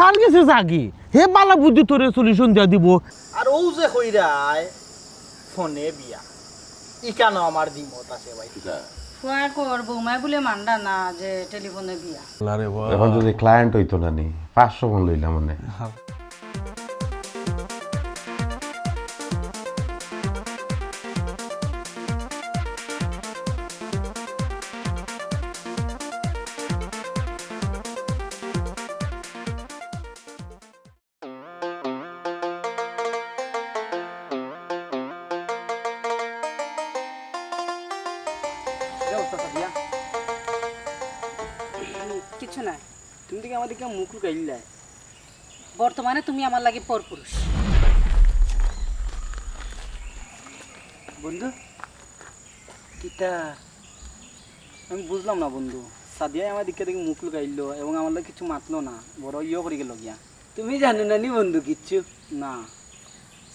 তার গেছে জাগি হে বালা বুদ্ধি তোরে সলিউশন দিয়া দিব। আর ও যে কইরায় ফোনে বিয়া ইকানো আমার দ্বিমত আছে ভাই। ফুয়া কর বৌমায় বলে মান্ডা না যে টেলিফোনে বিয়া। আরে এখন যদি ক্লায়েন্ট হইতো না নি 500 মন লইলাম মানে। কিছু না, তুমি দিকে আমাদেরকে মুখ লুকাইলে। বর্তমানে তুমি আমার লাগে পরপুরুষ। বন্ধু কিটা আমি বুঝলাম না বন্ধু। সাদিয়া আমার দিকে দেখে মুখ লুকাইলো এবং আমার লাগে কিছু মাতলো না, বড় করে গেল গিয়া। তুমি জানো না নি বন্ধু কিচ্ছু না।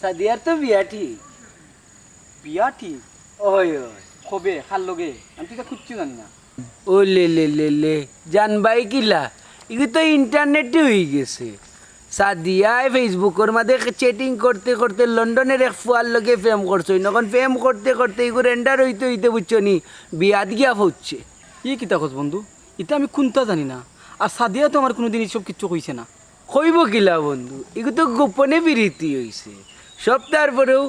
সাদিয়ার তো বিয়া ঠিক। বিয়া ঠিক? ওই ওই কবে খাল লগে আমি তো খুঁজছি জানি না। ও লে জানবাই কিলা এগুলো তো ইন্টারনেটে হয়ে গেছে। সাদিয়ায় ফেসবুকের মাঝে চ্যাটিং করতে করতে লন্ডনের এক ফুয়ার লগে ফেম করছো, এখন ফেম করতে করতে এগুলো রেন্ডার হইতে হইতে বুঝছো নি বিয়াত গিয়া হচ্ছে। ই কিতা কস বন্ধু, এটা আমি কোনটা জানি না। আর সাদিয়া তো আমার কোনোদিন এইসব কিচ্ছু কইছে না। কইব কিলা বন্ধু, এগুলো তো গোপনে বিরতি হয়েছে সব। তারপরেও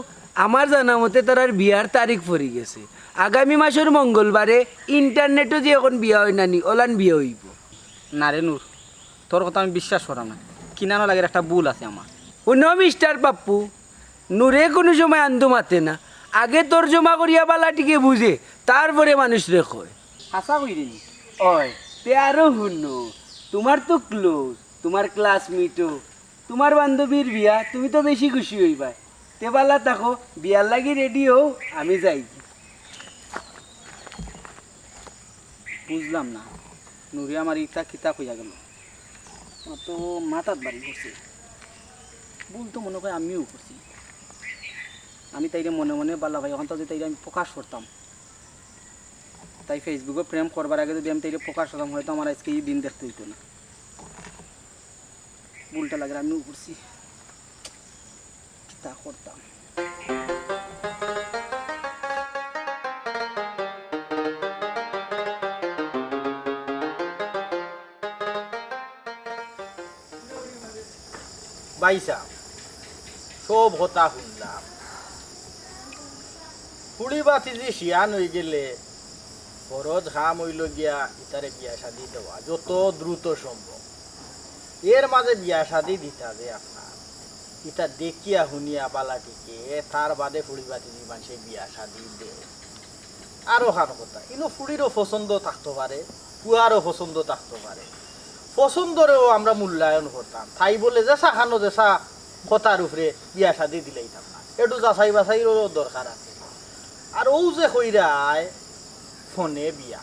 আমার জানা মতে তার বিয়ার তারিখ পড়ে গেছে আগামী মাসের মঙ্গলবারে। ইন্টারনেটও যে এখন বিয়া হয় নানি ওলান বিয়া হইব না রে নূর, তোর কথা আমি বিশ্বাস করাম না। কিনানো লাগে একটা ভুল আছে আমার। ও ন মিস্টার পাপ্পু, নূরে কোনো সময় আন্দো মাতে না, আগে তোর জমা করিয়া বালাটিকে বুঝে তারপরে মানুষ রে কয়। আশা করি নি ওই তে আরো শুনো, তোমার তো ক্লোজ, তোমার ক্লাসমেটও, তোমার বান্ধবীর বিয়া, তুমি তো বেশি খুশি হইবা। তে বালা থাকো, বিয়ার লাগি রেডি হও, আমি যাই। বুঝলাম না নুরি আমার ইটা কিতা কইয়া গেল। তো মাথাত বাড়ি করছে, ভুল তো মনে হয় আমিও করছি। আমি তাইরে মনে মনে বালা ভাই, এখন তো যদি তাইরে আমি প্রকাশ করতাম, তাই ফেসবুকে প্রেম করবার আগে যদি আমি তাইরে প্রকাশ করতাম, হয়তো আমার আজকে এই দিন দেখতে হইতো না। ভুলটা লাগে আমিও করছি, কিতা করতাম। বাইসা সব হতা শুনলাম। ফুড়ি বাতি যে শিয়ান হয়ে গেলে খরচ খাম হইল গিয়া ইতারে বিয়া শাদি দেওয়া যত দ্রুত সম্ভব। এর মাঝে বিয়া শাদি দিতা যে আপনার ইটা দেখিয়া শুনিয়া বালাটিকে তার বাদে ফুড়ি বাতি যে মানুষে বিয়া শাদি দে। আরো খান কথা, কিন্তু ফুড়িরও পছন্দ থাকতে পারে, পুয়ারও পছন্দ থাকতে পারে। পছন্দরেও আমরা মূল্যায়ন করতাম, তাই বলে যে খানো যে কথার উপরে বিয়া শাদি দিলেই থাকতাম, একটু যাচাই বাছাইরও দরকার আছে। আর ও যে কইরায় ফোনে বিয়া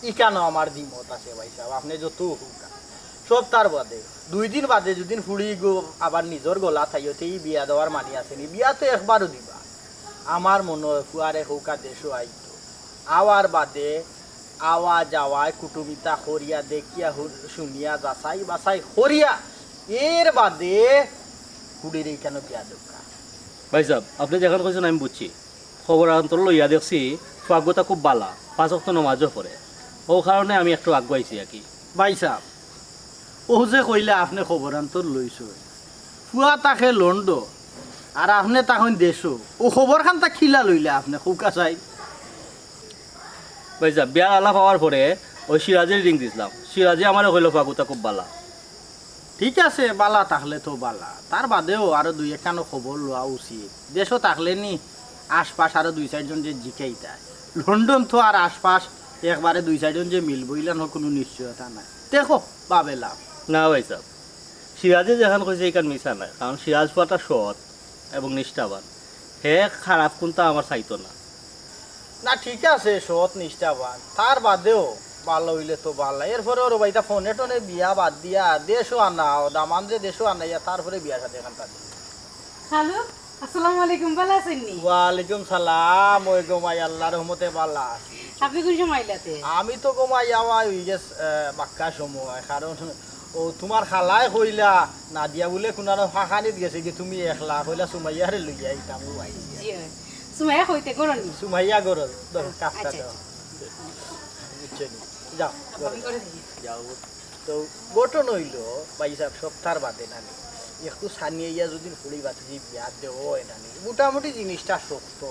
ইকানো আমার দ্বিমত আছে ভাই সাহেব। আপনি যত হুকা সব তার বাদে 2 দিন বাদে যদি ফুড়ি গো আবার নিজের গলা থাইতেই বিয়া দেওয়ার মানি আসেনি, বিয়া তো একবারও দিবা। আমার মনে হয় ফুয়ারে হুকা দেশও আইতো আওয়ার বাদে আওয়া যাওয়ায় কুটুমিতা হরিয়া দেখিয়া শুনিয়া যাচাই বাছাই হরিয়া এর বাদে কুড়ির কেন বিয়া দোকা। ভাই সাহেব আপনি যেখানে কইছেন আমি বুঝছি। খবর অন্তর লইয়া দেখছি স্বাগতা খুব বালা, 5 ওয়াক্ত নামাজও পড়ে। ও কারণে আমি একটু আগুয়াইছি আর কি। ভাই সাহেব ও যে কইলে আপনি খবরান্তর লইছ, ফুয়া তাকে লন্ড আর আপনি তখন দেশো, ও খবর খান তা খিলা লইলে আপনি খুকা চাই। ভাই সাহেব বিয়ার আলাপ হওয়ার পরে ওই সিরাজের রিং দিছিলাম, সিরাজে আমার কইলো স্বাগতা খুব বালা। ঠিক আছে বালা থাকলে তো বালা, তার বাদেও আরো 2-1 খবর লওয়া উচিত। দেশও থাকলে নি আশপাশ আরো 2-4 জন যে জিকাইতা, লন্ডন তো আর আশপাশ একবারে 2-4 জন যে মিলবো ইলান কোনো নিশ্চয়তা নাই। দেখো বাবে লাভ না ভাই সাহেব, সিরাজে যেখানে কইছে এখান মিশা নাই, কারণ সিরাজ পাটা সৎ এবং নিষ্ঠাবান। হে খারাপ কোনটা আমার চাইতো না। না ঠিক আছে সৎ নিষ্ঠাবান, তার বাদেও ভালো হইলে তো ভালো। এরপরে ওর ভাইটা ফোনে টোনে বিয়া বাদ দিয়া দেশও আনাও দামান যে দেশও আনাইয়া তারপরে বিয়া সাথে এখান তাদের। হ্যালো, আসসালামু আলাইকুম, ভালো আছেন নি? ওয়ালাইকুম সালাম। ওই গোমাই আল্লাহর রহমতে ভালো আছি। আপনি কোন সময় আইলাতে? আমি তো গোমাই যাওয়া ওই যে বাক্কা সময়, কারণ ও তোমার খালায় কইলা নাদিয়া বলে কোনানো ফাঁকানিত গেছে কি তুমি একলা কইলা সুমাইয়ারে লইয়া আইতাম ও আইছি জি হয় সুমাইয়া কইতে গরনি সুমাইয়া গরল ধরো কাপটা আচ্ছা, দাও বুঝছেন যাও আমি করে দিই যাও তো গঠন হইল ভাই সাহেব সপ্তাহ বাদে নানি একটু সানিয়া যদি ফুড়ি বাতি বিয়া দেও নানি মোটামুটি জিনিসটা শক্ত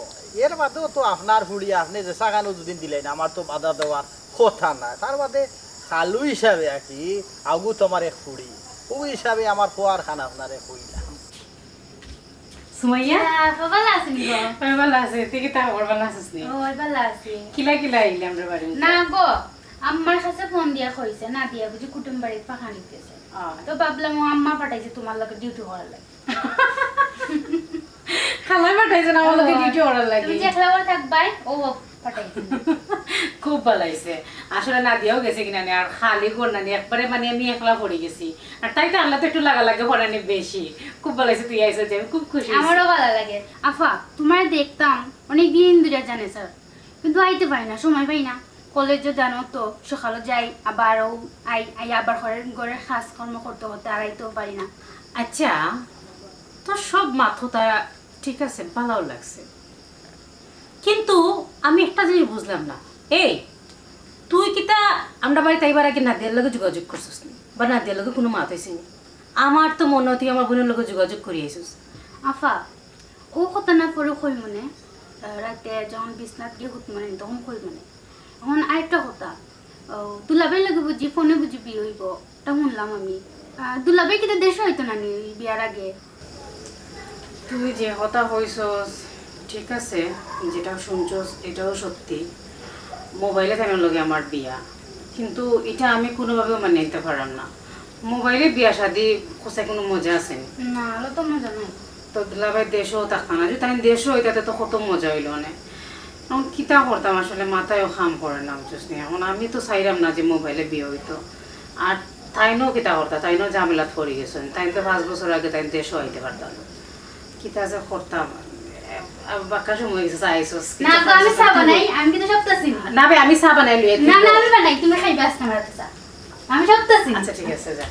এর বাদেও তো আপনার ফুড়ি আপনি যে সাগানো দুদিন দিলেন আমার তো বাধা দেওয়ার কথা না তার বাদে খালু হিসাবে আর কি আগু তোমার এক ফুড়ি ও হিসাবে আমার খোয়ার খানা আপনারে কইলাম সুমাইয়া ভালো আছেন গো আমি ভালো আছে তুই কি তা খবর ভালো আছিস নি ওই ভালো আছি কিলা কিলা আইলে আমরা বাড়ি না গো আম্মার কাছে ফোন দিয়া কইছে না দিয়া বুঝি কুটুম বাড়ির পাখা নিতেছে তো ভাবলাম ও আম্মা পাঠাইছে তোমার লগে ডিউটি করার লাগে খালাই পাঠাইছে না আমার লগে ডিউটি করার লাগে তুমি যে একলা করে থাকবাই ও পাঠাইছে খুব ভালো হয়েছে আসলে নাদিয়াও গেছে কিনা নি আর খালি কর নানি একবারে মানে আমি একলা পড়ে গেছি আর তাই তো আল্লাহ তো একটু লাগা লাগে পড়ানি বেশি খুব ভালো হয়েছে তুই আইসে আমি খুব খুশি হয়েছি। আমারও ভালো লাগে আফা তোমার দেখতাম অনেক দিন ধরে জানে স্যার কিন্তু আইতে পারি না সময় পাই না কলেজে জানো তো সকালে যাই আবারও আই আবার ঘরের কাজকর্ম করতে করতে আর আইতেও পারি না আচ্ছা তোর সব মাথা ঠিক আছে ভালো লাগছে কিন্তু আমি একটা জিনিস বুঝলাম না এই তুই কিতা আমরা বাড়িতে আইবার আগে নাদিয়ার লগে যোগাযোগ করছিস নি বা নাদিয়ার লগে কোনো মাত হয়েছিস আমার তো মনে হয় তুই আমার বোনের লগে যোগাযোগ করিয়েছিস আফা ও কথা না পরে কই মনে রাতে যখন বিছনাত গিয়ে হুত মানে তখন কই মনে এখন আরেকটা কথা দুলাবাই লাগে বুঝি ফোনে বুঝি বিয়ে হইব তা শুনলাম আমি দুলাবাই কিতা দেশ হইতো না নি বিয়ার আগে তুই যে কথা হইছস ঠিক আছে যেটা শুনছস এটাও সত্যি মোবাইলে থাকার লগে আমার বিয়া কিন্তু এটা আমি কোনোভাবেও মানে নিতে পারলাম না মোবাইলে বিয়া শাদি কোথায় কোনো মজা আছে নি না হলো তো মজা নাই তো দুলাভাই দেশও থাকতো না যদি তাই দেশও হইতাতে তো কত মজা হইলো না এখন কিতা করতাম আসলে মাথায়ও খাম করে না বুঝছিস নি এখন আমি তো চাইলাম না যে মোবাইলে বিয়ে হইতো আর তাইনও কিতা করতাম তাইনও ঝামেলাত পড়ে গেছেন তাই তো 5 বছর আগে তাই দেশও হইতে পারতাম না কিতা যে করতাম বাক্কা সময় গেছে চাইছস না তো আমি চা বানাই আমি কিন্তু সবতাছি না না ভাই আমি চা বানাই লই না না আমি বানাই তুমি খাইবা আজকে আমার হাতে চা আমি সবতাছি আচ্ছা ঠিক আছে যা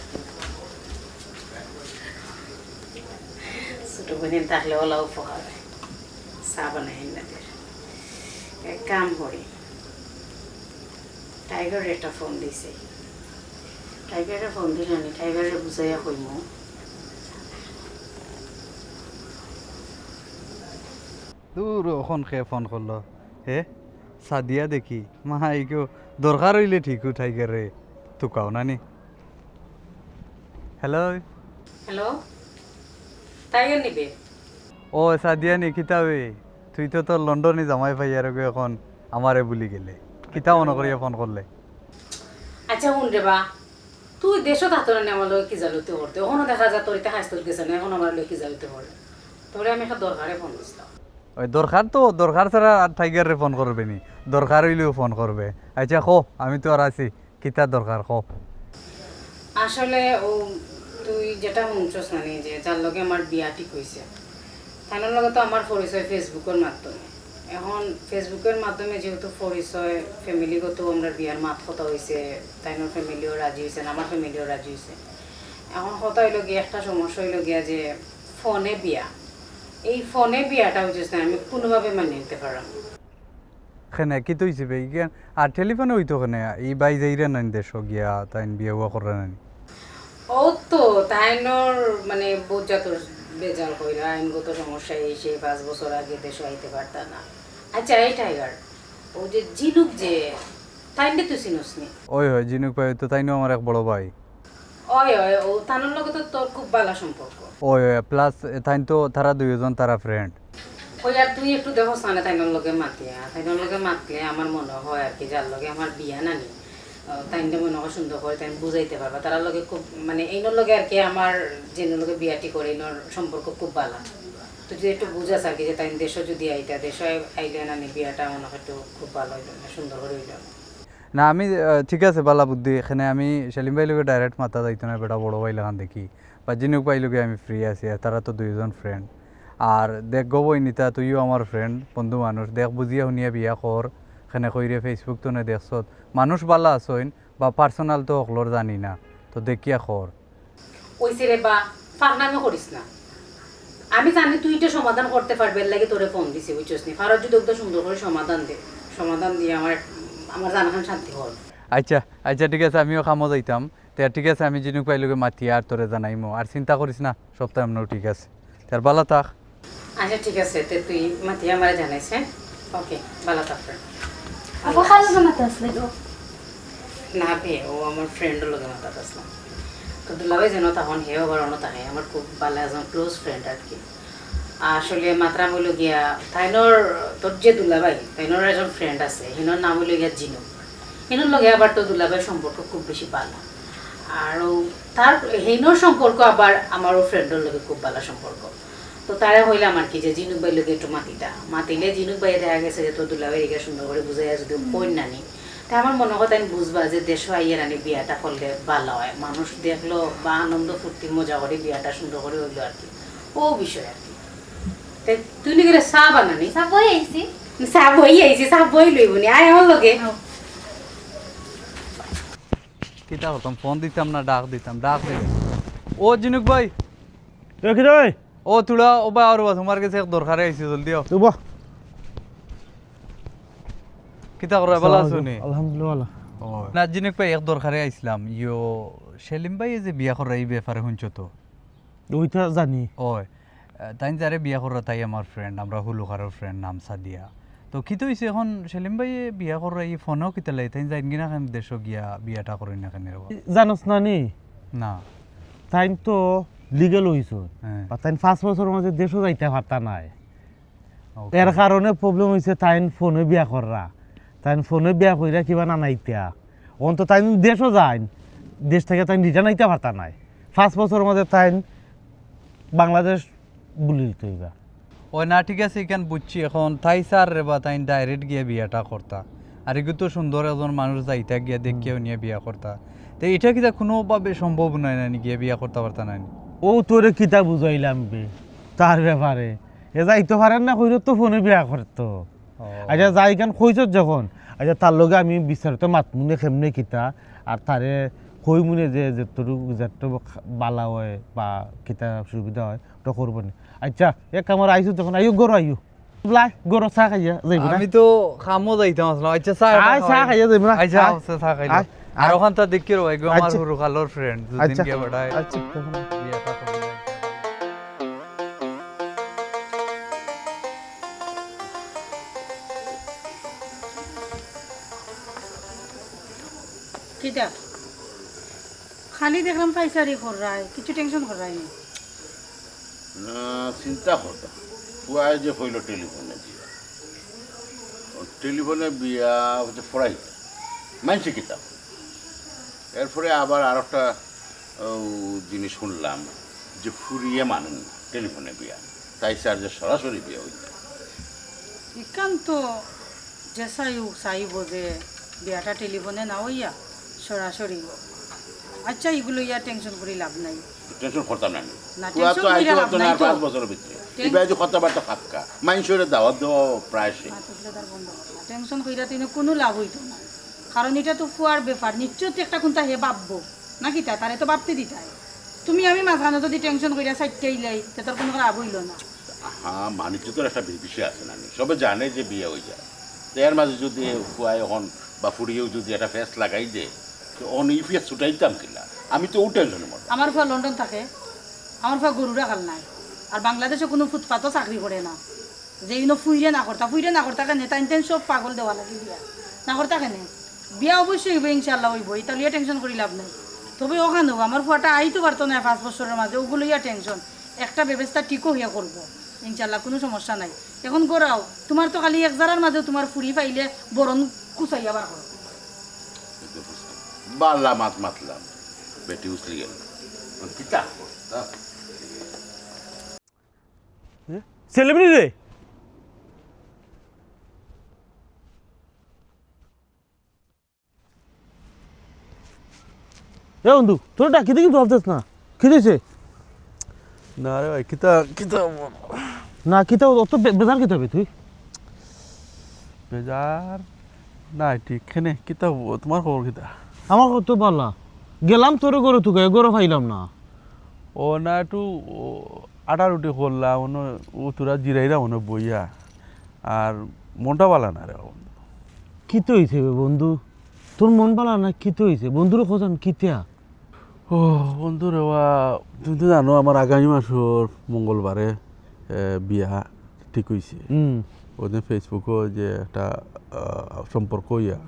ছোট বোনের থাকলে ওলা উপকার হয় চা বানাই না এক কাম করি টাইগার একটা ফোন দিছে টাইগারের ফোন দিলে আমি টাইগারের বুঝাইয়া কইমু দূর ওখন খে ফোন করলো হে সাদিয়া দেখি মা কেউ দরকার হইলে ঠিক উঠাই রে তুকাও নানি হ্যালো হ্যালো টাইগার নিবে ও সাদিয়া নি কিতাবে তুই তো তোর লন্ডনে জামাই ভাই আর এখন আমারে বুলি গেলে কিতা মনে করিয়া ফোন করলে আচ্ছা শুন রে বা তুই দেশও থাকতো না আমার লোক কি জালুতে করতে ওখানে দেখা যায় তোর ইতে হাসতে গেছে না এখন আমার লোক কি জালুতে করে তোরে আমি একটা দরকারে ফোন দিছিলাম ওই দরকার তো দরকার ছাড়া আর টাইগারে ফোন করবে নি দরকার হইলেও ফোন করবে আচ্ছা খো আমি তো আর আছি কিতা দরকার খো আসলে ও তুই যেটা শুনছস না যে যার লগে আমার বিয়া ঠিক হয়েছে তার লগে তো আমার পরিচয় ফেসবুকের মাধ্যমে এখন ফেসবুকের মাধ্যমে যেহেতু পরিচয় ফ্যামিলিগত আমরা বিয়ার মাত কথা হয়েছে তাইনোর ফ্যামিলিও রাজি হয়েছে আমার ফ্যামিলিও রাজি হয়েছে এখন কথা হইল গিয়ে একটা সমস্যা হইল গিয়া যে ফোনে বিয়া এই ফোনে বিয়াটা হচ্ছে আমি কোনোভাবে মানিয়ে নিতে পারলাম খেনে কি তুই যাবে আর টেলিফোনে হইতো কেনে এই বাই যাইরা নানি দেশ গিয়া তাই বিয়া হুয়া করে নানি ও তো তাইনোর মানে বোঝাতো বেজাল কইরা আইনগত সমস্যা এই সেই 5 বছর আগে দেশে আইতে পারতা না আচ্ছা এই টাইগার ও যে জিনুক যে তাইনকে তুই চিনস নি ওই হয় জিনুক ভাই তো তাইনো আমার এক বড় ভাই ওই ওই ও তানোর লগে তো তোর খুব ভালো সম্পর্ক ওই প্লাস তাইন তো তারা দুইজন তারা ফ্রেন্ড ওই আর তুই একটু দেখো না তাইনোর লগে মাতিয়া তাইনোর লগে মাতলে আমার মনে হয় আর কি যার লগে আমার বিয়া নানি তাইনটা মনে হয় সুন্দর করে তাই বুঝাইতে পারবা তার লগে খুব মানে এইনোর লগে আর কি আমার যেনোর লগে বিয়াটি করে এইনোর সম্পর্ক খুব ভালো তুই যদি একটু বুঝাস আর কি যে তাই দেশও যদি আইতা দেশে আইলে নানি বিয়াটা মনে হয় একটু খুব ভালো হইল না সুন্দর করে হইল না আমি ঠিক আছে বালা বুদ্ধি এখানে আমি সেলিম ভাই লোকে ডাইরেক্ট মাথা যাইতো না বেটা বড় ভাই লাগান দেখি বা জিনুক ভাই লোকে আমি ফ্রি আছি আর তারা তো দুইজন ফ্রেন্ড আর দেখ গবই নিতা তুইও আমার ফ্রেন্ড বন্ধু মানুষ দেখ বুঝিয়া শুনিয়া বিয়া কর এখানে কইরে ফেসবুক তো নে দেখছত মানুষ বালা আসইন বা পার্সোনাল তো সকলর জানি না তো দেখিয়া খর ওইসে রে বা ফাগনামি করিস না। আমি জানি তুই এটা সমাধান করতে পারবে, এর লাগে তোরে ফোন দিছি বুঝছস নি। ফারজ যদি ওটা সুন্দর করে সমাধান দিয়ে আমার জানাখান শান্তি হল। আচ্ছা আচ্ছা ঠিক আছে, আমিও কামো যাইতাম। তে ঠিক আছে, আমি জিনুক পাইলগে মাতি আর তোরে জানাইমো। আর চিন্তা করিস না, সপ্তাহ আমরাও ঠিক আছে। তার বালা থাক। আচ্ছা ঠিক আছে, তে তুই মাতি আমারে জানাইস। হ্যাঁ ওকে, ভালো থাক ফ্রেন্ড। আপু কার লগে মাতা আসলে গো? না বে, ও আমার ফ্রেন্ডের লগে মাতা আসলাম। তো দুলাভাই যেন তখন হেও বাড়ানো থাকে, আমার খুব ভালো একজন ক্লোজ ফ্রেন্ড আর কি। আসলে মাত্রা হইল গিয়া তাইনোর, তোর যে দুলাভাই তাইনোর একজন ফ্রেন্ড আছে, হিনোর নাম হইল গিয়া জিনু। হিনোর লগে আবার তো দুলাভাইয়ের সম্পর্ক খুব বেশি ভালো। আর তার হিনোর সম্পর্ক আবার আমারও ফ্রেন্ডের লগে খুব ভালো সম্পর্ক। তো তারা হইলে আমার কি যে জিনুক ভাই লগে একটু মাতিলে জিনুক ভাই দেখা গেছে যে তোর দুলাভাই এগিয়ে সুন্দর করে বুঝাইয়া যদি কই নানি, তা আমার মনে হয় তাই বুঝবা যে দেশ আইয়ে রানি বিয়াটা করলে ভালো হয়, মানুষ দেখলো বা আনন্দ ফুর্তি মজা করে বিয়াটা সুন্দর করে হইলো আর কি। ও বিষয় আর কি। তুই নাকি চা বানানি? সব বই আইছি। চা বই আইছি, চা বই লইব নি, আয় আমার লগে। কিতা করতাম, ফোন দিতাম না ডাক দিতাম, ডাক দিতাম। ও জিনুক ভাই, কি রে? ও তুলা ও বা আর তোমার কাছে এক দরকারে আইছি, জলদি আও। তুই বহ। কিতা করে ভালো আছো নি? আলহামদুলিল্লাহ। ও না জিনুক ভাই, এক দরকারে আইছিলাম। ইয়ো সেলিম ভাই যে বিয়া করা এই ব্যাপারে শুনছো তো? ওইটা জানি। ওই তাই যারে বিয়া করা তাই আমার ফ্রেন্ড, আমরা হুলুকারের ফ্রেন্ড, নাম সাদিয়া। তো কি তো হয়েছে এখন সেলিম ভাই বিয়া করা এই ফোনেও কিতা লাই তাই যাই কিনা কেন দেশ গিয়া বিয়াটা করি না কেন? জানোস না নি? না তাই তো লিগেল হইছ, হ্যাঁ। বা তাই 5 বছরের মাঝে দেশও যাইতে পারতা নাই। এর কারণে প্রবলেম হয়েছে, তাই ফোনে বিয়া কররা, তাই ফোনে বিয়া কইরা কিবা নানাইতা অন্ত তাই দেশও যায়, দেশ থেকে তাই রিটার্ন আইতে পারতা নাই। 5 বছরের মাঝে তাই বাংলাদেশ বুলি দিতে হইবা। ও না ঠিক আছে, এখান বুঝছি। এখন তাই স্যার রে বা তাই ডাইরেক্ট গিয়ে বিয়াটা করতা, আর এগুলো তো সুন্দর একজন মানুষ যাইতা গিয়া দেখিয়েও নিয়ে বিয়া করতা। তো এটা কি কোনোভাবে সম্ভব নয় না গিয়ে বিয়া করতে পারতা না? ও তোরে কিতা বুঝাইলাম বে তার ব্যাপারে, এ যাইতে পারেন না কইর তো ফোনে বিয়া করতো। আচ্ছা যাই কেন কইছ যখন, আচ্ছা তার লগে আমি বিস্তারিত মাতমুনে কেমনে কিতা আর তারে কই মুনে যে যত বালা হয় বা কিতা সুবিধা হয় তো করবো না। আচ্ছা এক আমার আইসু তখন আইও গরু আইও লাই গরু চা খাইয়া যাইব না? আমি তো খামো যাইতাম আসলাম। আচ্ছা চা খাইয়া যাইব না? আচ্ছা চা খাইলাম। আর ওখান তা দেখি রো এগো আমার আচ্ছা। হুরু কালোর ফ্রেন্ড দুদিন আচ্ছা গিয়ে বড়াই আচ্ছা বিয়াটা করবে। কিটা খালি দেখলাম পাইসারি করায়, কিছু টেনশন করায় নি? না চিন্তা করতাম পুয়াই যে হইল টেলিফোনে বিয়া, টেলিফোনে বিয়া হচ্ছে পড়াই মানছি কিতাব। এরপরে আবার আর একটা জিনিস শুনলাম যে ফুরিয়ে মানুন টেলিফোনে বিয়া, তাই স্যার যে সরাসরি বিয়া হইতে একান্ত যে চাইব যে বিয়াটা টেলিফোনে না হইয়া সরাসরি। আচ্ছা এগুলো ইয়া টেনশন করে লাভ নাই। টেনশন করতাম না না, পুয়া tension তো কইরা আইতো লাভ তো নাই না তো। 5 বছরের ভিতরে এই বিয়া যে কথাবার্তা ফাক্কা মানুষের দাওয়াত দেওয়া প্রায় সে। টেনশন কইরা তুই কোনো লাভ হইতো না, কারণ এটা তো ফুয়ার ব্যাপার, নিশ্চয় তো একটা কোনটা হে ভাববো নাকি, তারে তো ভাবতে দিতাই। তুমি আমি মাঝখানে যদি টেনশন কইরা সাইডটা ইলাই তে তোর কোনো লাভ হইল না। হ্যাঁ মানিজ্য তো একটা বিষয় আছে না, সবে জানে যে বিয়ে হয়ে যায়। তো এর মাঝে যদি ফুয়াই এখন বা ফুরিয়েও যদি একটা ফেস লাগাই দে তো অন ইফিয়া ছুটাইতাম কিনা, আমি তো ও টেনশনে মরতাম। আমার ফুয়া লন্ডন থাকে, আমার ফুয়া গরু রাখাল নাই, আর বাংলাদেশে কোনো ফুটপাতও চাকরি করে না। যে ইনো ফুইরে না করতা কেন তাই সব পাগল দেওয়া লাগে বিয়া না করতা কেন? বিয়া অবশ্যই হইব, ইনশাল্লাহ হইব, তাহলে ইয়া টেনশন করি লাভ নাই। তবে ওখানে আমার ফুয়াটা আইতে পারতো না 5 বছরের মাঝে, ওগুলো ইয়া টেনশন একটা ব্যবস্থা ঠিকও হইয়া করবো ইনশাল্লাহ, কোনো সমস্যা নাই। এখন গড়াও তোমার তো খালি 1 জারার মাঝে তোমার ফুরি পাইলে বরণ কুচাইয়া বার করো। বাল্লা মাতলাম বেটি উছলি গেল কিতা সেলিব্রিটি রে এ বন্ধু তোর ডাকি দেখি ভাবতেস না কি দিয়েছে? না রে ভাই কিতা কিতা না কিতা অত বেজার কিতা হবে তুই? বেজার নাই ঠিক খেনে কিতা তোমার খবর কিতা? আমার কত বলা গেলাম তোর গরু তুকে গরু পাইলাম না। ও না একটু আটা রুটি করলাম ও তোরা জিরাইরা মনে বইয়া আর মনটা ভালো না রে বন্ধু। কি তো হয়েছে বন্ধু, তোর মন ভালো না? কি তো হয়েছে বন্ধুর খোঁজান কিতিয়া? ও বন্ধু রে তুমি তো জানো আমার আগামী মাসের মঙ্গলবারে বিয়া ঠিক হয়েছে। ওদের ফেসবুকও যে একটা সম্পর্ক ইয়া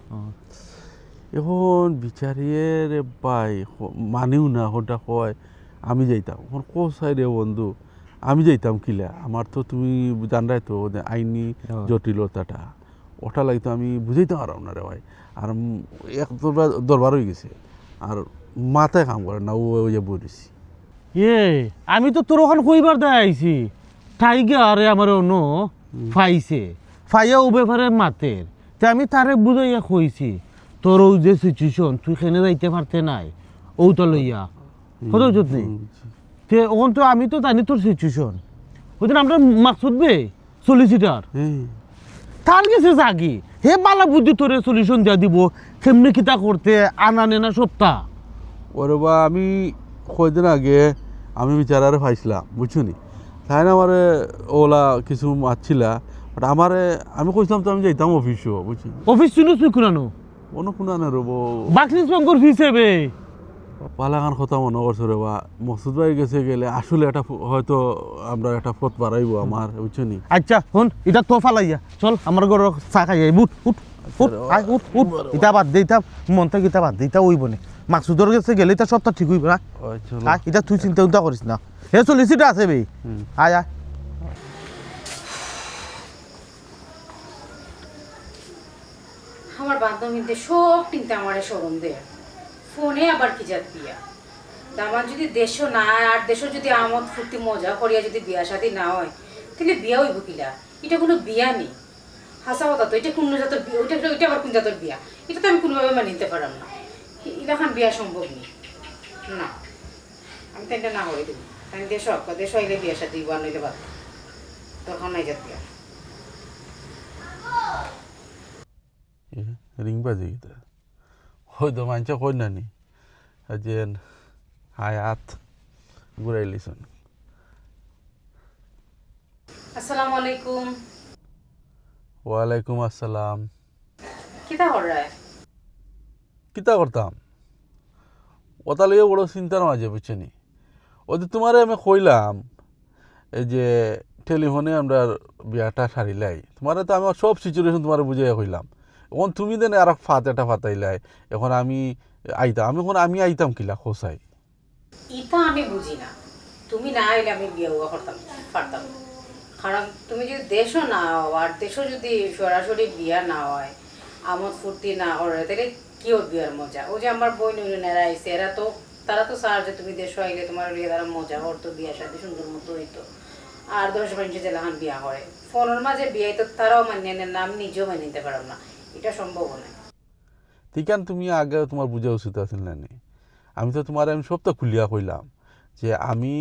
এখন বিচারিয়ে রে ভাই মানিও না ওটা কয় আমি যাইতাম। এখন কোথায় রে বন্ধু আমি যাইতাম কিলা, আমার তো তুমি জানরাই তো আইনি জটিলতাটা, ওটা লাগতো আমি বুঝাইতে পারলাম না রে ভাই। আর এক দরবার হয়ে গেছে আর মাথায় কাম করে না, ও যে বলেছি আমি তো তোর ওখান কইবার দেখাইছি টাইগার আমার অন্য ফাইছে ফাইয়া ও ব্যাপারে মাতের তে আমি তারে বুঝাইয়া কইছি তোর ও যে সিচুয়েশন তুই খেনে যাইতে পারতে নাই ওটা লইয়া কত উচিত নেই তে ওখান তো আমি তো জানি তোর সিচুয়েশন ওই দিন আমরা মাকসুদ বে সলিসিটার তার গেছে জাগি হে বালা বুদ্ধি তোরে সলিউশন দিয়া দিব কেমনি কিতা করতে আনা নেনা সপ্তাহ। ওরে বা আমি কয়দিন আগে আমি বিচারারে পাইছিলাম বুঝছো নি, তাই না আমার ওলা কিছু মারছিলা বাট আমারে আমি কইছিলাম তো আমি যাইতাম অফিসও বুঝছি। অফিস শুনো তুই কোনানো অন্য কোনা না রব বাকলিস ব্যাংকর ফিস হবে পালাগান কথা মনে করছো রে বা মকসুদ ভাই গেছে গেলে আসলে একটা হয়তো আমরা একটা পথ বাড়াইবো আমার বুঝছো নি। আচ্ছা হন এটা তো ফালাইয়া চল আমার ঘর চা খাই উঠ উঠ উঠ আয় উঠ উঠ ইটা বাদ দে ইটা মনটা কিতা বাদ দে ইটা ওইব না মাকসুদর কাছে গেলে এটা সবটা ঠিক হইব না। আয় এটা তুই চিন্তা করিস না হে চলিসিটা আছে বে আয় আয়। আমার বান্ধবীদের সব চিন্তা আমারে শরম দেয় ফোনে আবার কি জাত বিয়া দামান যদি দেশও না আর দেশও যদি আমদ ফুর্তি মজা করিয়া যদি বিয়া শাদী না হয় তাহলে বিয়া হইব কিলা? এটা কোনো বিয়া নেই হাসা কথা তো, এটা কোন জাতের বিয়া? ওইটা আবার কোন জাতের বিয়া? এটা তো আমি কোনোভাবে মানি নিতে পারলাম না। এলাকান বিয়া সম্ভব নেই না, আমি তো এটা না করে দেবো। আমি দেশ হইলে বিয়া শাদী দিব আর নইলে বাদ তখন নাই জাত বিয়া। রিং বাজে গীতা হয়তো মানছে কই নানি যে হায়াত ঘুরাইলিছন। আসসালামু আলাইকুম। ওয়ালাইকুম আসসালাম। কিতা করায়? কিতা করতাম ওটা লিয়ে বড় চিন্তার মাঝে বুঝছেনি। ওই যে তোমারে আমি কইলাম এই যে টেলিফোনে আমরা বিয়াটা সারিলাই, তোমার তো আমার সব সিচুয়েশন তোমার বুঝাইয়া কইলাম। এখন তুমি দেন আর একটা ফাতাইলাই, এখন আমি আইতাম আমি আইতাম কিলা খোসাই ইতা আমি বুঝি না। তুমি না আইলে আমি বিয়ে হওয়া করতাম পারতাম, কারণ তুমি যদি দেশও না হও আর দেশও যদি সরাসরি বিয়া না হয় আমোদ ফুর্তি না করে তাহলে কি ওর বিয়ার মজা? ও যে আমার বই নুনেরা আইসে তারা তো চার যে তুমি দেশও আইলে তোমার বিয়ে তারা মজা করতো, বিয়া সাথে সুন্দর মতো হইতো। আর 10 মানুষে যেলাখান বিয়া করে ফোনের মাঝে বিয়ে তো তারাও মানিয়ে নেন না, আমি নিজেও মানিয়ে নিতে পারলাম না, এটা সম্ভব নয়। ঠিক আছে তুমি আগে তোমার বুঝা উচিত আছিল না। আমি তো তোমার আমি সবটা খুলিয়া কইলাম যে আমি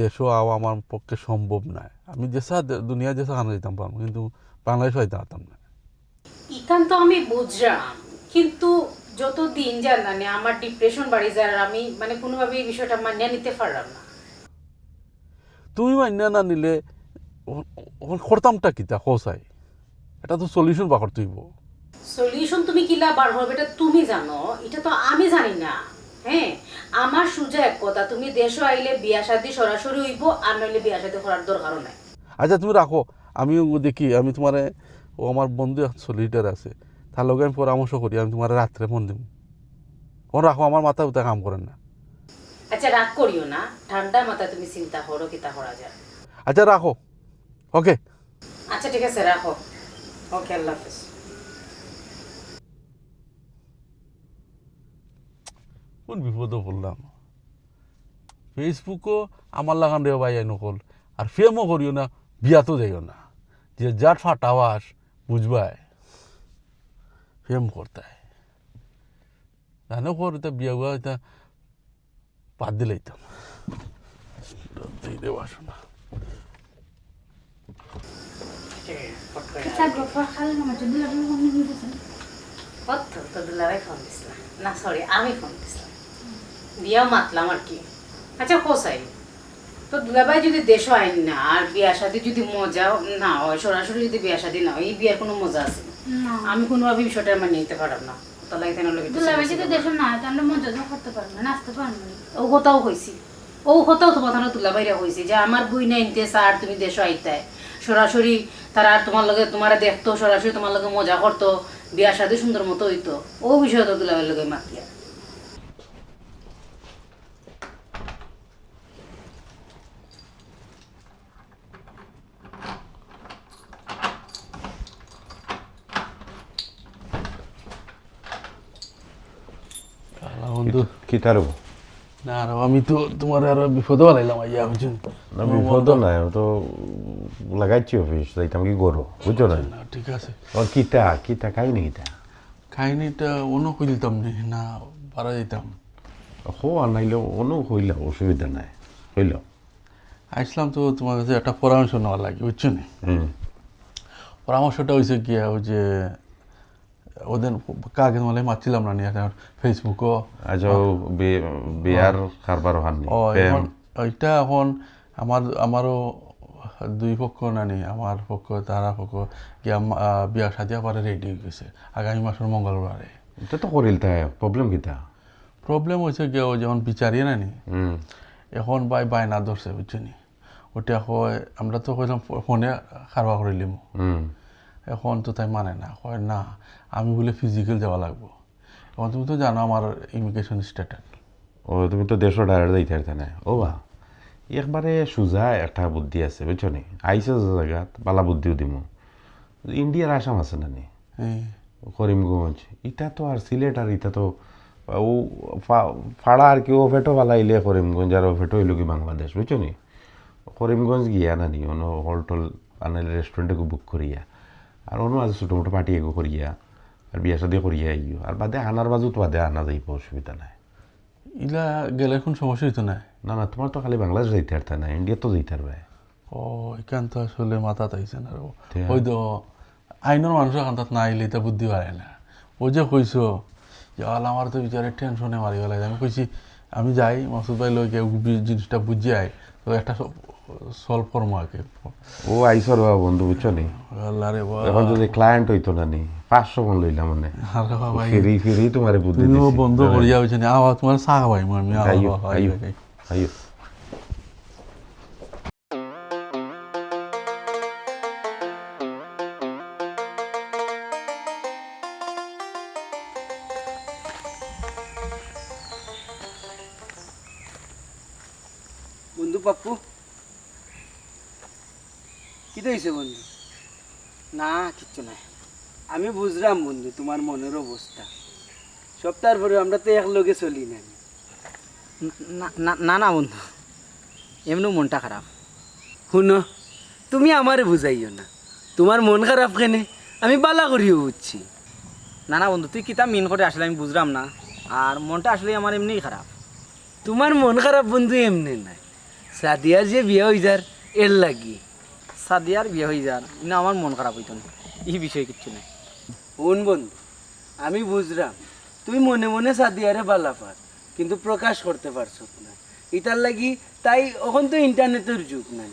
দেশও আওয়া আমার পক্ষে সম্ভব নয়, আমি যেসা দুনিয়া যেসা খানা যেতাম পারবো কিন্তু বাংলাদেশ হইতে পারতাম না। ইখান তো আমি বুঝলাম, কিন্তু যত দিন যান না আমার ডিপ্রেশন বাড়ি যায় আর আমি মানে কোনোভাবে এই বিষয়টা মানিয়ে নিতে পারলাম না। তুমি মান্য না নিলে করতামটা কিতা খোসাই, এটা তো সলিউশন বা করতে হইব। সলিউশন তুমি কিলা বার হবে এটা তুমি জানো, এটা তো আমি জানি না। হ্যাঁ আমার সুজা এক কথা, তুমি দেশও আইলে বিয়া শাদী সরাসরি হইব আর নইলে বিয়া শাদী করার দরকারও নাই। আচ্ছা তুমি রাখো, আমি দেখি আমি তোমার ও আমার বন্ধু সলিটার আছে তার লগে আমি পরামর্শ করি, আমি তোমার রাত্রে ফোন দিব। কোন রাখো, আমার মাথা উঠে কাম করেন না। আচ্ছা রাগ করিও না, ঠান্ডা মাথা তুমি চিন্তা করো কিতা করা যায়। আচ্ছা রাখো, ওকে। আচ্ছা ঠিক আছে রাখো, ওকে আল্লাহ হাফেজ। কোন বিপদে পড়লাম। ফেসবুকও আমার লাগান রে ভাই নকল, আর ফেমও করিও না, বিয়াতো যাইও না, যে যার ফাটাওয়াস বুঝবাই ফেম করতে জানো কর বিয়া হুয়া এটা বাদ দিলাইতাম বাসো না। না সরি আমি ফোন দিছিলাম। বিয়া মাতলাম আর কি। আচ্ছা কোসাই তো দুলাভাই যদি দেশ আইন না আর বিয়া শাদি যদি মজা না হয়, সরাসরি যদি বিয়া শাদি না হয়, এই বিয়ার কোনো মজা আছে না আমি কোনোভাবে বিষয়টা মানিয়ে নিতে পারলাম না। তাহলে কেন লাগে দুলাভাই যদি দেশে না হয় তো আমরা মজা করতে পারবো না, নাচতে পারবো না। ও কথাও হয়েছি, ও কথাও তো কথা দুলাভাইরা হয়েছে যে আমার বই না ইনতে আর তুমি দেশ আইতায় সরাসরি তারা আর তোমার লগে তোমার দেখতো, সরাসরি তোমার লগে মজা করতো, বিয়া শাদি সুন্দর মতো হইতো। ও বিষয় তো দুলাভাইয়ের লগে মাতিয়া। বন্ধু কি তার না আর আমি তো তোমার আরো বিপদও বানাইলাম আইয়া বুঝছেন। না বিপদ নাই, ও তো লাগাইছি অফিস যাইতাম কি করো বুঝছো না। না ঠিক আছে, ওর কিতা কিতা কাহিনী কিতা কাহিনীটা অন্য কইতাম না পারা যেতাম। হো আর নাইলে অন্য হইল অসুবিধা নাই, হইল। আসলাম তো তোমার কাছে একটা পরামর্শ নেওয়া লাগে বুঝছো না। পরামর্শটা হয়েছে কি ওই যে ওদের কাকে মানে মারছিলাম না নিয়ে ফেসবুকও আজ বিয়ার কারবার হাননি ওইটা এখন আমারও দুই পক্ষ নানি, আমার পক্ষ তারা পক্ষ গিয়া বিয়া সাদিয়া পারে রেডি হয়ে গেছে আগামী মাসের মঙ্গলবারে। এটা তো করিল তাই প্রবলেম কিতা? প্রবলেম হয়েছে গিয়া ও যেমন বিচারিয়ে নানি এখন বায়না ধরছে বুঝছেনি। ওটা হয় আমরা তো কইলাম ফোনে কারবার করিলিম, এখন তো তাই মানে না, কয় না আমি বলে ফিজিক্যাল যাওয়া লাগবো। এখন তুমি তো জানো আমার ইমিগ্রেশন স্ট্যাটাস। ও তুমি তো দেড়শো ডাইরেক্ট যাইতে পারতে না। ও বা একবারে সোজা একটা বুদ্ধি আছে বুঝছো নি, আইসে জায়গাত বালা বুদ্ধিও দিব। ইন্ডিয়ার আসাম আছে না নি, করিমগঞ্জ, ইটা তো আর সিলেট আর ইটা তো ও ফাড়া আর কি ও ফেটো পালাইলে করিমগঞ্জ আর ও ফেটো হইল কি বাংলাদেশ বুঝছো নি। করিমগঞ্জ গিয়া না নি অন্য হল টল আনাইলে রেস্টুরেন্টে বুক করিয়া আর অন্য আছে ছোটো মোটো পার্টি এগো করিয়া আর বিয়া শাদি করিয়া আইও আর বাদে আনার বাজুত বাদে আনা যাইব, অসুবিধা নাই। ইলা গেলে এখন সমস্যা হইতো না? না না তোমার তো খালি বাংলাদেশ যাইতে পারতে না, ইন্ডিয়া তো যাইতে পারবে। ও এখান তো আসলে মাথা তাইছে না, ওই তো আইনের মানুষ এখান তাত না আইলে এটা বুদ্ধি পারে না। ও যে কইছো যে আমার তো বিচারে টেনশনে মারি গেল, আমি কইছি আমি যাই মাসুদ ভাই লই জিনিসটা বুঝে আই তো একটা সলভ করবো আগে। ও আইসর বন্ধু বুঝছো নি, এখন যদি ক্লায়েন্ট হইতো না নি 500 মন লইলাম মানে ফিরি ফিরি তোমার বুদ্ধি বন্ধ করিয়া হয়েছে না আবার তোমার চা খাওয়াই আমি আইও। বন্ধু পাপ্পু কি হয়েছে বন্ধু? না কিচ্ছু নাই, আমি বুঝলাম বন্ধু তোমার মনের অবস্থা। সপ্তাহের পরে আমরা তো একলগে চলি না। না না বন্ধু, এমনি মনটা খারাপ। শুনো তুমি আমারে বুঝাইও না, তোমার মন খারাপ কেনে আমি বালা করিও বুঝছি। না না বন্ধু, তুই কিতা মিন করে আসলে আমি বুঝলাম না, আর মনটা আসলে আমার এমনিই খারাপ। তোমার মন খারাপ বন্ধু এমনি নাই, সাদিয়ার যে বিয়ে হয়ে যার এর লাগি। সাদিয়ার বিয়ে হয়ে যার না আমার মন খারাপ হইতো না, এই বিষয়ে কিচ্ছু নাই। শুন বন্ধু আমি বুঝলাম তুই মনে মনে সাদিয়ারে বালা পার কিন্তু প্রকাশ করতে পারছো না, এটার লাগি তাই এখন তো ইন্টারনেটের যুগ নাই,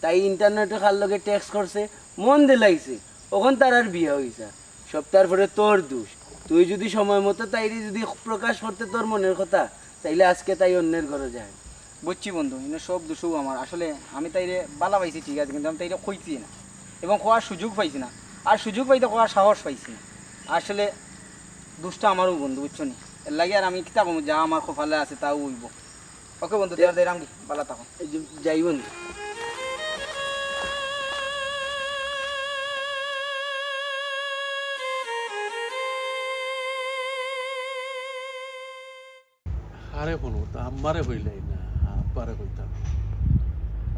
তাই ইন্টারনেটে কার লগে টেক্সট করছে মন দিলাইছে, এখন তার আর বিয়ে হয়ে যা। সপ্তাহের পরে তোর দোষ, তুই যদি সময় মতো তাইরে যদি প্রকাশ করতে তোর মনের কথা তাইলে আজকে তাই অন্যের ঘরে যায়। বুঝছি বন্ধু, এনে সব দোষও আমার। আসলে আমি তাইরে বালা পাইছি ঠিক আছে, কিন্তু আমি তাইরে কইছি না এবং কোয়ার সুযোগ পাইছি না, আর সুযোগ পাইতে কোয়ার সাহস পাইছি না। আসলে দোষটা আমারও বন্ধু বুঝছো নি, এর লাগে আর আমি কিতা কম যা আমার কপালে আছে তাও উইব। ওকে বন্ধু দেয়ার দেরাম কি বালা থাকো, যাই বন্ধু। আরে কোনো আম্মারে কইলাই না, আব্বারে কইতাম,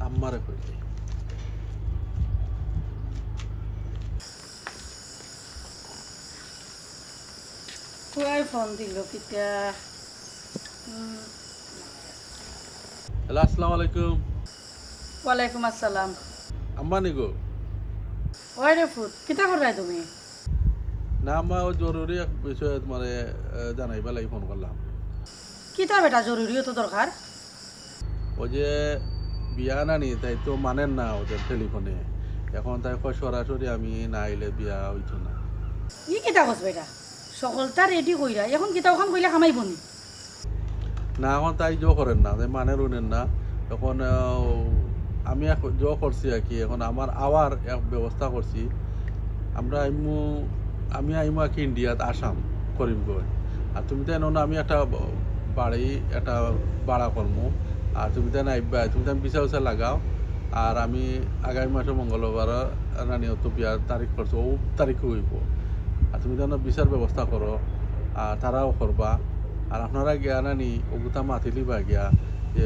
আম্মারে কইলাই। ফোন দিল কিতা? হ্যালো আসসালামু আলাইকুম। ওয়ালাইকুম আসসালাম। আম্মা নিগো? ওই রে ফুট কিতা করাই তুমি? না আম্মা ও জরুরি এক বিষয়ে তোমারে জানাইবা লাগি ফোন করলাম। কিতা বেটা জরুরিও তো দরকার। ও যে বিয়া না নি তাই তো মানেন না ওদের টেলিফোনে, এখন তাই কয় সরাসরি আমি না আইলে বিয়া হইতো না। ই কিতা কস বেটা, সকলটা রেডি কইরা এখন কিতা ওখান কইলে খামাইব নি? না এখন তাই জো করেন না, তাই মানে রুনেন না। এখন আমি জো করছি আর কি, এখন আমার আওয়ার এক ব্যবস্থা করছি। আমি আইমু আর কি ইন্ডিয়াত, আসাম করিমগঞ্জ। আর তুমি তো এনো না, আমি একটা বাড়ি একটা ভাড়া করবো। আর তুমি তো আইবা, তুমি তো বিচার উচার লাগাও। আর আমি আগামী মাসে মঙ্গলবার রানি তো বিয়ার তারিখ করছো, ও তারিখে হইব। আর তুমি তো বিচার ব্যবস্থা করো, আর তারাও করবা। আর আপনারা গিয়া নানি ওগুতা মাতিলি বা গিয়া যে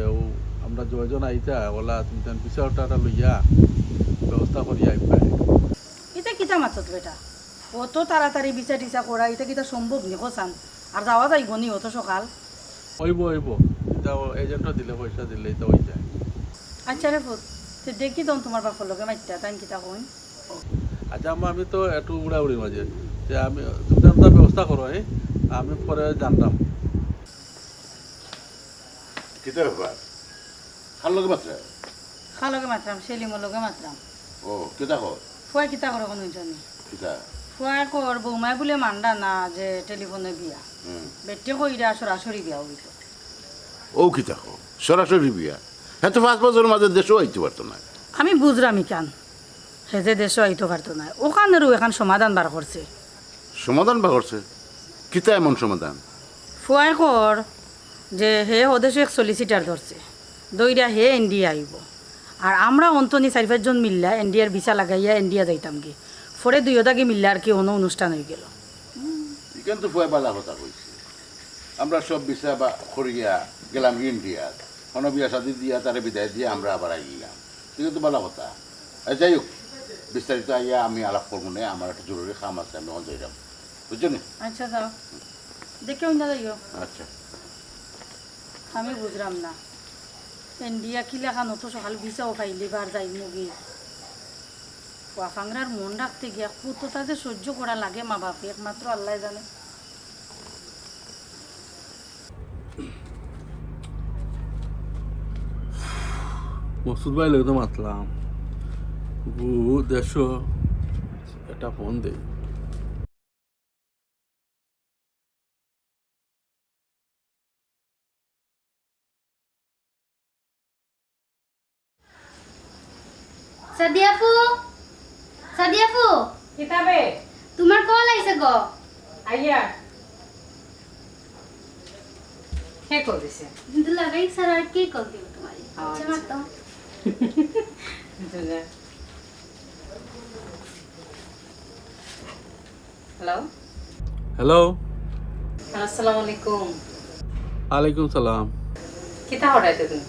আমরা জয়জন আইতা ওলা তুমি তো বিচারটা লইয়া ব্যবস্থা করি আইবা। এটা কিতা মাতত বেটা, অত তাড়াতাড়ি বিচার টিচা করা এটা কিতা সম্ভব নি কসান? আর যাওয়া যাইব নি অত সকাল? হইব এটা এজেন্টও দিলে পয়সা দিলে এটা হয়ে যায়। আচ্ছা রে ফুট, দেখি তখন তোমার বাপর লগে মাইতা তাই কিতা কইন। আচ্ছা আমি তো একটু উড়াউড়ি মাঝে যে আমি তুমি তো একটা ব্যবস্থা করো, আমি পরে জানতাম। কিতা ব্যাপার? খার লগে মাত্রা? খার লগে মাত্রাম, সেলিমর লগে মাত্রাম। ও কিতা কর? ফুয়া কিতা করে কোনো জানি। কিতা? ফুয়া কর বৌমায় বলে মান্ডা না যে টেলিফোনে বিয়া, বেটে কইরা সরাসরি বিয়া হইত। ও কিতা কর? সরাসরি বিয়া? হ্যাঁ তো 5 বছরের মাঝে দেশও আইতে পারতো না। আমি বুঝরামি কান হে যে দেশও আইতে পারতো না, ওখানেরও এখন সমাধান বার করছে। সমাধান বা করছে? কিতা এমন সমাধান? ফুয়াই কর যে হে ওদেশে এক সলিসিটার ধরছে, দইরা হে ইন্ডিয়া আইব। আর আমরা অন্তনি 4-5 জন মিল্লা ইন্ডিয়ার ভিসা লাগাইয়া ইন্ডিয়া যাইতাম কি, পরে দুইটাকে মিল্লা আর কি অনুষ্ঠান হয়ে গেল। এখান তো ফুয়া বালা কথা কইছে, আমরা সব বিচার বা করিয়া গেলাম ইন্ডিয়ার, কোনো বিয়া শাদি দিয়া তারে বিদায় দিয়ে আমরা আবার আইলাম। ঠিক আছে, বালা কথা। যাই হোক, বিস্তারিত আইয়া আমি আলাপ করবো না, আমার একটা জরুরি কাম আছে, আমি অন যাইলাম, বুঝছো নি? আচ্ছা যাও, দেখে অন্য যাইও। আচ্ছা। আমি বুঝলাম না ইন্ডিয়া কি লেখা নতো সকাল ভিসাও পাইলে বার যাই মুগি ফাংরার মন রাখতে গিয়া কত তাদের সহ্য করা লাগে মা বাপে একমাত্র আল্লাহ জানে। মসুদ ভাই লোক তো মাতলাম, দেশ একটা ফোন দেই। সাদিয়াফু, সাদিয়াফু কিতাবে তোমার কল আইছে গো। আইয়া কে কল দিছে? দুলাভাই স্যার আর কি কল দিব তোমারে? আচ্ছা মাতো হ্যালো হ্যালো, আসসালামু আলাইকুম। ওয়ালাইকুম সালাম। কিতা হঠাইতে তুমি?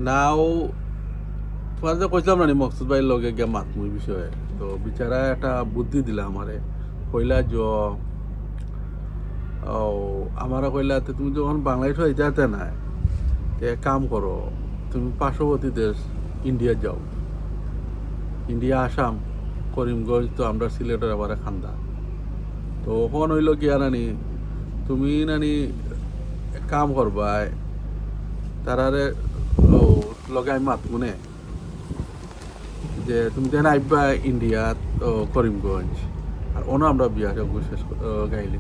না ও তোমার যে কইলাম না মকসুদ ভাইয়ের লগে গিয়া মাতমুই বিষয়ে, তো বিচারা একটা বুদ্ধি দিলা আমারে। কইলা যে আমারা কইলা তুমি যখন বাংলাদেশ হয়ে যাতে না এক কাম করো, তুমি পার্শ্ববর্তী দেশ ইন্ডিয়া যাও। ইন্ডিয়া আসাম করিমগঞ্জ তো আমরা সিলেটের আবার খানদান। তো ওখান হইল গিয়া নানি তুমি নানি কাম করবাই, তারারে লগে আমি মাতমুনে যে তুমি যেন আইবা ইন্ডিয়াত করিমগঞ্জ, আর অন্য আমরা বিয়া শেষ গাইলি।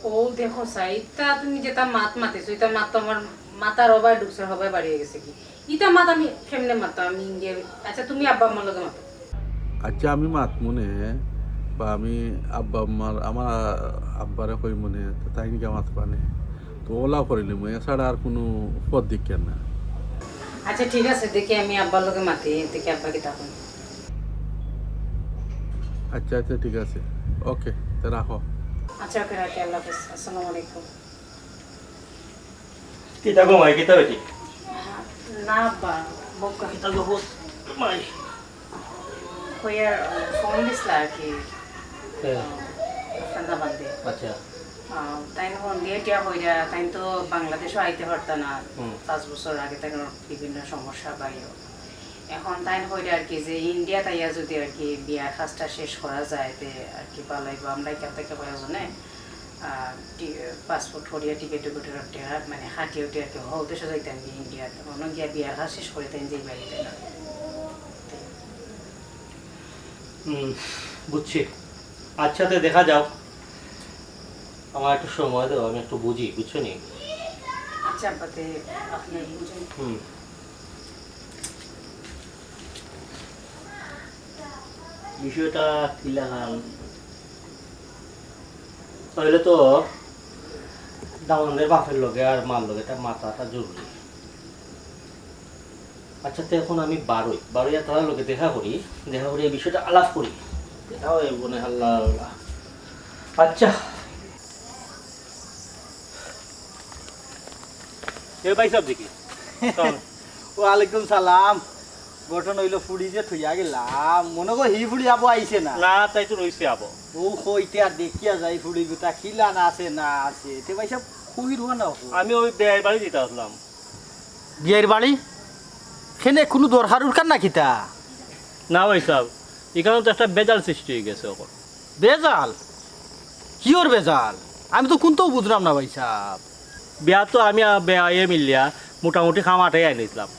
ও দেখো সাইতা তুমি যেটা মাত মাতিছো এটা মাত তো আমার মাতার হবাই ঢুকছে হবাই বাড়িয়ে গেছে কি ইটা মাত আমি কেমনে মাতো আমি ইন্ডিয়া। আচ্ছা তুমি আব্বা আমার লগে মাতো। আচ্ছা আমি মাতমুনে বা আমি আমার আব্বারে কই মনে তাই নিকে মাতবানে, তো ওলা করিলি মই এছাড়া আর কোনো পদ দিক না। আচ্ছা ঠিক আছে, দেখি আমি আব্বার লগে মাতি, দেখি আব্বা কি তখন। আচ্ছা আচ্ছা ঠিক আছে, ওকে তো রাখো। আচ্ছা ওকে রাখি, আল্লাহ হাফেজ, আসসালামু আলাইকুম। কিতা গো মাই কিতা বেটি? না আব্বা বক্কা কিতা গো বহুত মাই কইয়া ফোন দিছলা আর কি ঠান্ডা বাদে। আচ্ছা তাই ফোন দিয়ে টিয়া হইয়া তাই তো বাংলাদেশও আইতে পারত না 5 বছর আগে, তাই বিভিন্ন সমস্যা বাইও এখন তাই হইলে আর কি যে ইন্ডিয়া তাইয়া যদি আর কি বিয়া কাজটা শেষ করা যায় তে আর কি ভালো হইব। আমরা এখান থেকে প্রয়োজনে পাসপোর্ট করিয়া টিকিট টিকিটের টাকা মানে হাটিয়ে উঠে আর কি উদ্দেশ্য যাইতাম গিয়ে ইন্ডিয়াতে অন্য গিয়া বিয়া খা শেষ করে তাই যে বাড়িতে না বুঝছি আচ্ছা তো দেখা যাও আমার একটু সময় দাও আমি একটু বুঝি বুঝছো নি আচ্ছা আব্বাতে আপনার বুঝুন বিষয়টা কি লাগান তাহলে তো দামনের বাপের লগে আর মার লগে তার মাথাটা জরুরি আচ্ছা তো এখন আমি বারোই আর তার লোকে দেখা করি এই বিষয়টা আলাপ করি দেখাও বনে হাল্লা আচ্ছা এ ভাই সব দেখি ওয়ালাইকুম সালাম গঠন হইল ফুড়ি যে থইয়া গেলাম মনে কর হি ফুড়ি আবো আইছে না না তাই তো রইছে আবো ও কইতে আর দেখিয়া যাই ফুড়ি গুটা খিলা না আছে না আছে তে ভাই সব খুবই রুয়া না আমি ওই বিয়ের বাড়ি যেতে আসলাম বিয়ের বাড়ি সেনে কোনো দরকার উরকার না কিতা না ভাই সাহেব এখানে তো একটা বেজাল সৃষ্টি হয়ে গেছে এখন বেজাল কিওর বেজাল আমি তো কোনটাও বুঝলাম না ভাই সাহেব বিয়া তো আমি বেয়ে মিলিয়া মোটামুটি খামাটাই আনিছিলাম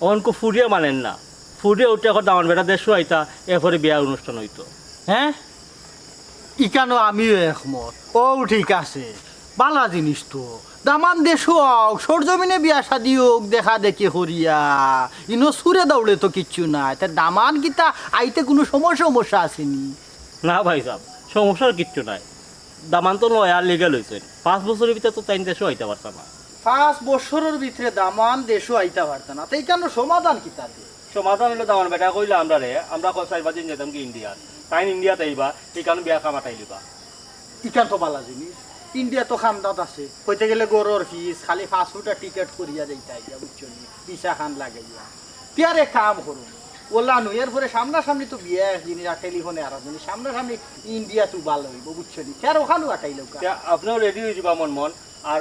অনকো ফুরিয়ে মানেন না ফুরিয়ে উঠে এখন দামান বেটা দেশ আইতা এরপরে বিয়ার অনুষ্ঠান হইতো হ্যাঁ ইকানো আমিও একমত ও ঠিক আছে বালা জিনিস তো দামান দেশ হোক সরজমিনে বিয়া শাদি হোক দেখা দেখি হরিয়া ইনো সুরে দৌড়ে তো কিচ্ছু নাই তার দামান কিতা আইতে কোনো সমস্যা আসেনি না ভাই সাহেব সমস্যার কিচ্ছু নাই দামান তো নয় আর লিগেল হয়েছে 5 বছরের ভিতরে তো তাই দেশও আইতে পারতাম না 5 বছরের ভিতরে দামান দেশও আইতা পারতাম না তাই কেন সমাধান কিতা সমাধান হলো দামান বেটা কইলে আমরা কসাই বাজিন যেতাম কি ইন্ডিয়ান তাই ইন্ডিয়াতে আইবা এই কারণে বিয়া কামাটাই লিবা ইকান তো বালা জিনিস ইন্ডিয়া তো খামদাত আছে কইতে গেলে গরুর ফিস খালি 5 ফুটা টিকিট করিয়া যাইতা ইয়া বুঝছো নি পিসা খান লাগাইয়া পিয়ারে কাম করুন ওলা নু এরপরে সামনাসামনি তো বিয়া জিনিস আর টেলিফোনে আর জিনিস সামনাসামনি ইন্ডিয়া তো ভালো হইব বুঝছো নি কেন ওখানে আটাই লোক আপনিও রেডি হয়ে যাবা মন আর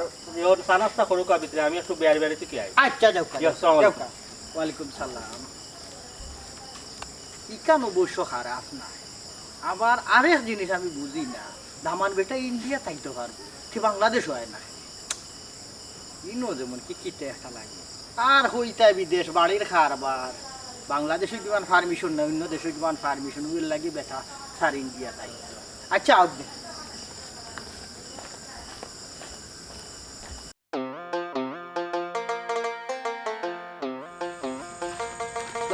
ওর সানাস্তা করুক ভিতরে আমি একটু বিয়ার বাড়িতে কি আই আচ্ছা যাও ওয়ালাইকুম সালাম ইকান অবশ্য খারাপ না আবার আরেক জিনিস আমি বুঝি না দামান বেটা ইন্ডিয়া থাকতে পারবে ঠিক বাংলাদেশ হয় না ইনো যেমন কি কিতে একটা লাগে আর হইতা বিদেশ বাড়ির খারবার বাংলাদেশে কিমান পারমিশন না অন্য দেশে কিমান পারমিশন ওই লাগি বেটা সার ইন্ডিয়া তাই আচ্ছা আসবে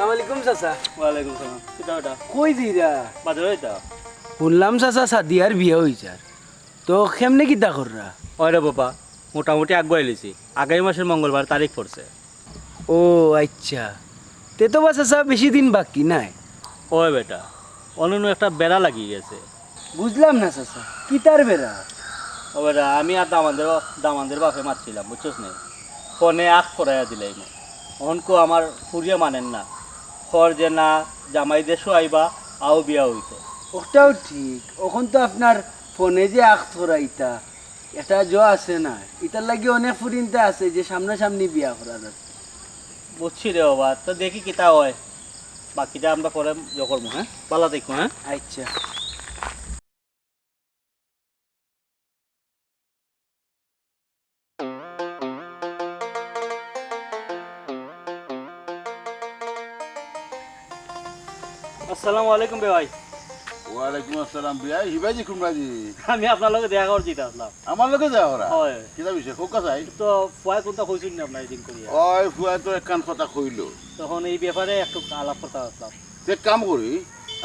আসসালামাইকুম চাচা ওয়ালাইকুম সালাম কিটা ওটা কই দিরা বাজারে হইতা শুনলাম চাচা সাদিয়ার বিয়ে হয়েছে তো কেমনে কিতা কররা ওরে বাবা মোটামুটি আগুয়াই লিছি আগামী মাসের মঙ্গলবার তারিখ পড়ছে ও আচ্ছা তে তো বা চাচা বেশি দিন বাকি নাই ওই বেটা অন্য একটা বেড়া লাগিয়ে গেছে বুঝলাম না চাচা কিতার বেড়া ও বেটা আমি আর দামানদের বাপে মারছিলাম বুঝছস না ফোনে আখ করাইয়া দিলাই অনকো আমার ফুরিয়ে মানেন না খর যে না জামাই দেশও আইবা আও বিয়া হইতো ওটাও ঠিক ওখান তো আপনার ফোনে যে আখ থরাইতা এটা জ আছে না এটার লাগে অনেক ফুরিনতে আছে যে সামনাসামনি বিয়া করা যাচ্ছে বুঝছি রে বাবা তো দেখি কিতা হয় বাকিটা আমরা পরে ইয়ে করবো হ্যাঁ পালা দেখো হ্যাঁ আচ্ছা আসসালামু আলাইকুম ভাই ওয়ালাইকুম আসসালাম বিয়াই হিবাজি কুমরাজি আমি আপনার লগে দেখা করতে আসলাম আমার লোকে যাও ওরা হয় কিতা বিষয় কোকা চাই তো ফুয়া কোনটা কইছেন না আপনার দিন করিয়া ওই ফুয়া তো একখান কথা কইল তখন এই ব্যাপারে একটু আলাপ করতে আসলাম যে কাম করি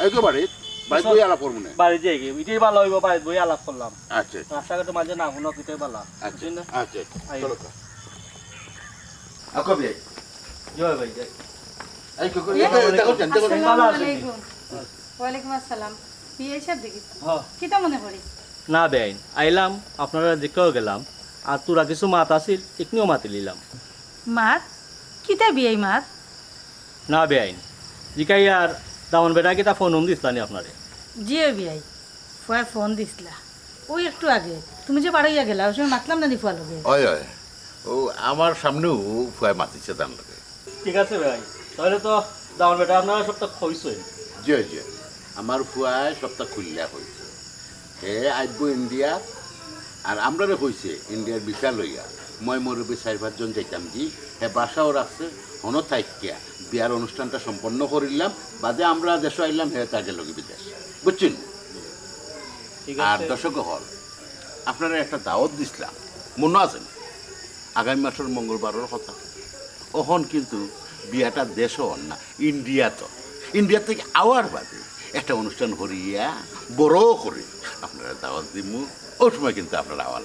আইকে বাড়িত বাড়িত বই আলাপ করবো না বাড়ি যাই গিয়ে এটাই ভালো হইব বাড়িতে বই আলাপ করলাম আচ্ছা রাস্তাঘাটের মাঝে না শুনো কিটাই ভালো আচ্ছা আচ্ছা চলো আকো বিয়াই জয় ভাই জয় এই কোকা দেখো দেখো আসসালামু আলাইকুম ওয়ালাইকুম আসসালাম বিয়ে সব দেখি কিতা মনে করি না বেআইন আইলাম আপনারা দেখেও গেলাম আর তোরা কিছু মাত আসিল এখনিও মাতি নিলাম মাত কিতা বিয়ে মাত না বেআইন জিকাই আর দামন বেটা কিতা ফোন দিসলানি আপনারে জিও বিয়াই ফুয়ার ফোন দিছিলা ওই একটু আগে তুমি যে বাড়াইয়া গেলা ওই সময় মাতলাম না নি ফুয়া লগে ওই ওই ও আমার সামনেও ফুয়া মাতিছে তার লোকে ঠিক আছে ভাই তাহলে তো দামন বেটা আপনারা সবটা খইছই জয় জয় আমার ফুয়া সপ্তাহ খুললা হয়েছে হে আসবো ইন্ডিয়া আর আমরা কইছে ইন্ডিয়ার ভিসা লইয়া মই মুরব্বী 4-5 জন যাইতাম কি হ্যাঁ বাসাও রাখছে হনো থাইকিয়া বিয়ার অনুষ্ঠানটা সম্পন্ন করিলাম বাদে আমরা দেশে আইলাম হ্যাঁ তাকে লগে বিদেশ বুঝছেন। আর দর্শক হল আপনারা একটা দাওয়াত দিছিলাম মনে আছেন আগামী মাসের মঙ্গলবারের কথা। ওখন কিন্তু বিয়াটা দেশ হন না ইন্ডিয়া থেকে আওয়ার বাদে একটা অনুষ্ঠান করিয়া বড় করে আপনারা দাওয়াত দিমু ওই সময় কিন্তু আপনারা আওয়াল